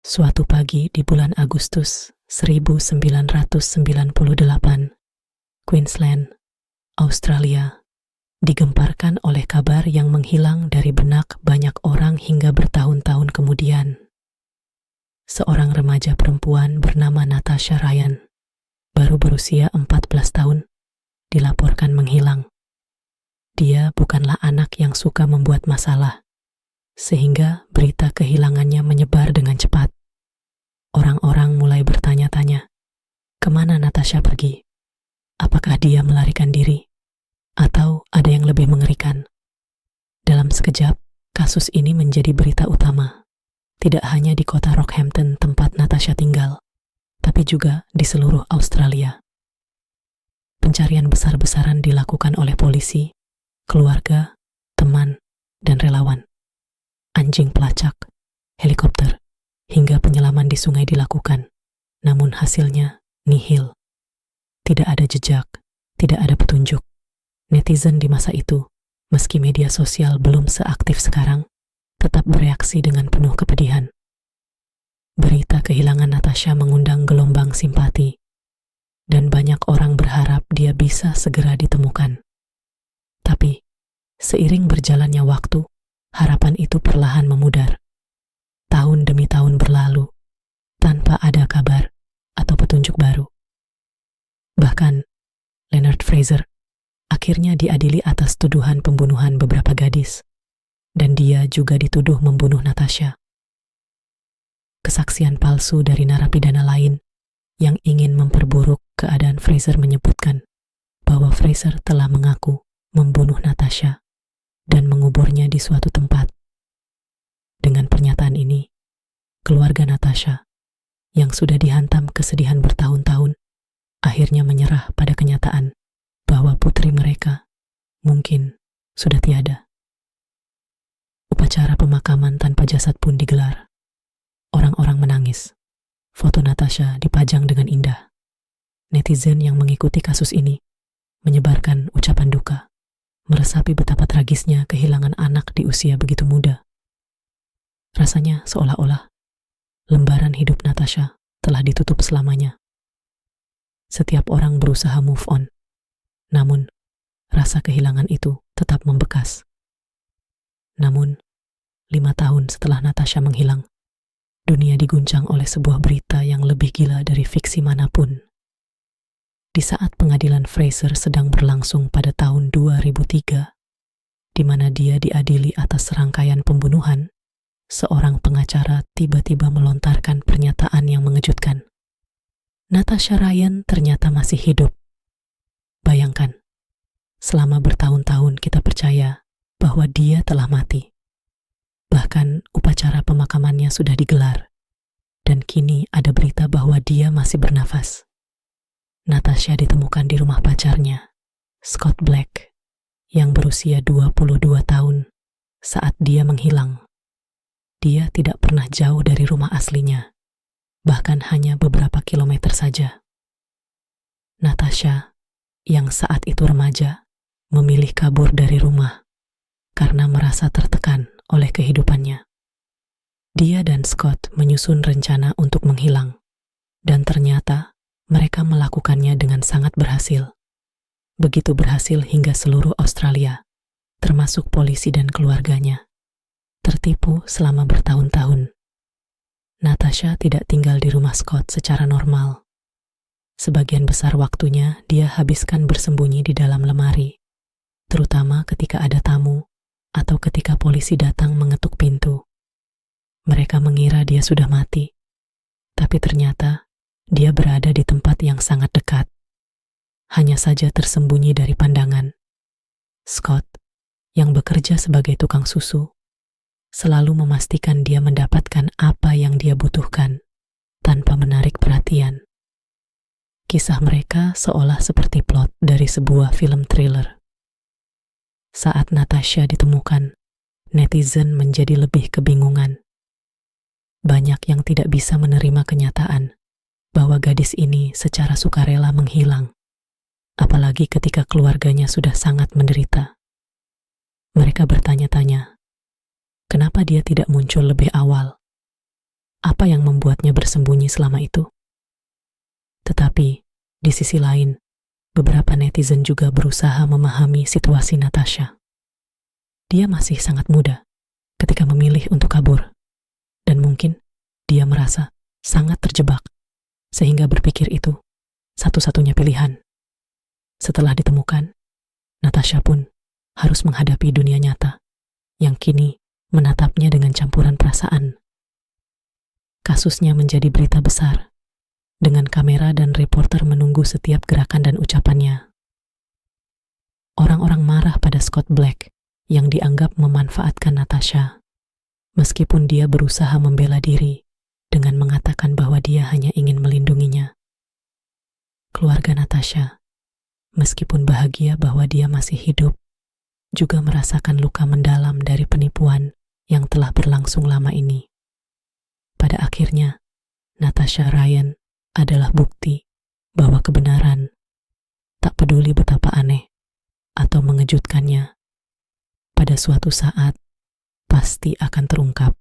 Suatu pagi di bulan Agustus 1998, Queensland, Australia, digemparkan oleh kabar yang menghilang dari benak banyak orang hingga bertahun-tahun kemudian. Seorang remaja perempuan bernama Natasha Ryan, baru berusia 14 tahun, dilaporkan menghilang. Dia bukanlah anak yang suka membuat masalah, sehingga berita kehilangannya menyebar dengan cepat. Orang-orang mulai bertanya-tanya, kemana Natasha pergi? Apakah dia melarikan diri? Atau ada yang lebih mengerikan? Dalam sekejap, kasus ini menjadi berita utama, tidak hanya di kota Rockhampton tempat Natasha tinggal, tapi juga di seluruh Australia. Pencarian besar-besaran dilakukan oleh polisi, keluarga, teman, dan relawan. Anjing pelacak, helikopter, hingga penyelaman di sungai dilakukan, namun hasilnya nihil. Tidak ada jejak, tidak ada petunjuk. Netizen di masa itu, meski media sosial belum seaktif sekarang, tetap bereaksi dengan penuh kepedihan. Berita kehilangan Natasha mengundang gelombang simpati, dan banyak orang berharap dia bisa segera ditemukan. Tapi, seiring berjalannya waktu, harapan itu perlahan memudar. Tahun demi tahun berlalu, tanpa ada kabar atau petunjuk baru. Bahkan, Leonard Fraser akhirnya diadili atas tuduhan pembunuhan beberapa gadis, dan dia juga dituduh membunuh Natasha. Kesaksian palsu dari narapidana lain yang ingin memperburuk keadaan Fraser menyebutkan bahwa Fraser telah mengaku membunuh Natasha dan menguburnya di suatu tempat. Dengan pernyataan ini, keluarga Natasha, yang sudah dihantam kesedihan bertahun-tahun, akhirnya menyerah pada kenyataan bahwa putri mereka mungkin sudah tiada. Upacara pemakaman tanpa jasad pun digelar. Orang-orang menangis. Foto Natasha dipajang dengan indah. Netizen yang mengikuti kasus ini menyebarkan ucapan duka, meresapi betapa tragisnya kehilangan anak di usia begitu muda. Rasanya seolah-olah lembaran hidup Natasha telah ditutup selamanya. Setiap orang berusaha move on, namun rasa kehilangan itu tetap membekas. Namun, 5 tahun setelah Natasha menghilang, dunia diguncang oleh sebuah berita yang lebih gila dari fiksi manapun. Di saat pengadilan Fraser sedang berlangsung pada tahun 2003, di mana dia diadili atas serangkaian pembunuhan, seorang pengacara tiba-tiba melontarkan pernyataan yang mengejutkan. Natasha Ryan ternyata masih hidup. Bayangkan, selama bertahun-tahun kita percaya bahwa dia telah mati. Bahkan upacara pemakamannya sudah digelar, dan kini ada berita bahwa dia masih bernafas. Natasha ditemukan di rumah pacarnya, Scott Black, yang berusia 22 tahun saat dia menghilang. Dia tidak pernah jauh dari rumah aslinya, bahkan hanya beberapa kilometer saja. Natasha, yang saat itu remaja, memilih kabur dari rumah karena merasa tertekan oleh kehidupannya. Dia dan Scott menyusun rencana untuk menghilang, dan ternyata mereka melakukannya dengan sangat berhasil. Begitu berhasil hingga seluruh Australia, termasuk polisi dan keluarganya, tertipu selama bertahun-tahun. Natasha tidak tinggal di rumah Scott secara normal. Sebagian besar waktunya dia habiskan bersembunyi di dalam lemari, terutama ketika ada tamu atau ketika polisi datang mengetuk pintu. Mereka mengira dia sudah mati, tapi ternyata dia berada di tempat yang sangat dekat, hanya saja tersembunyi dari pandangan. Scott, yang bekerja sebagai tukang susu, selalu memastikan dia mendapatkan apa yang dia butuhkan tanpa menarik perhatian. Kisah mereka seolah seperti plot dari sebuah film thriller. Saat Natasha ditemukan, netizen menjadi lebih kebingungan. Banyak yang tidak bisa menerima kenyataan bahwa gadis ini secara sukarela menghilang, apalagi ketika keluarganya sudah sangat menderita. Mereka bertanya-tanya, kenapa dia tidak muncul lebih awal? apa yang membuatnya bersembunyi selama itu. Tetapi, di sisi lain, beberapa netizen juga berusaha memahami situasi Natasha. Dia masih sangat muda ketika memilih untuk kabur, dan mungkin dia merasa sangat terjebak, sehingga berpikir itu satu-satunya pilihan. Setelah ditemukan, Natasha pun harus menghadapi dunia nyata yang kini menatapnya dengan campuran perasaan. Kasusnya menjadi berita besar, dengan kamera dan reporter menunggu setiap gerakan dan ucapannya. Orang-orang marah pada Scott Black yang dianggap memanfaatkan Natasha, meskipun dia berusaha membela diri dengan mengatakan bahwa dia hanya ingin melindunginya. Keluarga Natasha, meskipun bahagia bahwa dia masih hidup, juga merasakan luka mendalam dari penipuan yang telah berlangsung lama ini. Pada akhirnya, Natasha Ryan adalah bukti bahwa kebenaran, tak peduli betapa aneh atau mengejutkannya, pada suatu saat pasti akan terungkap.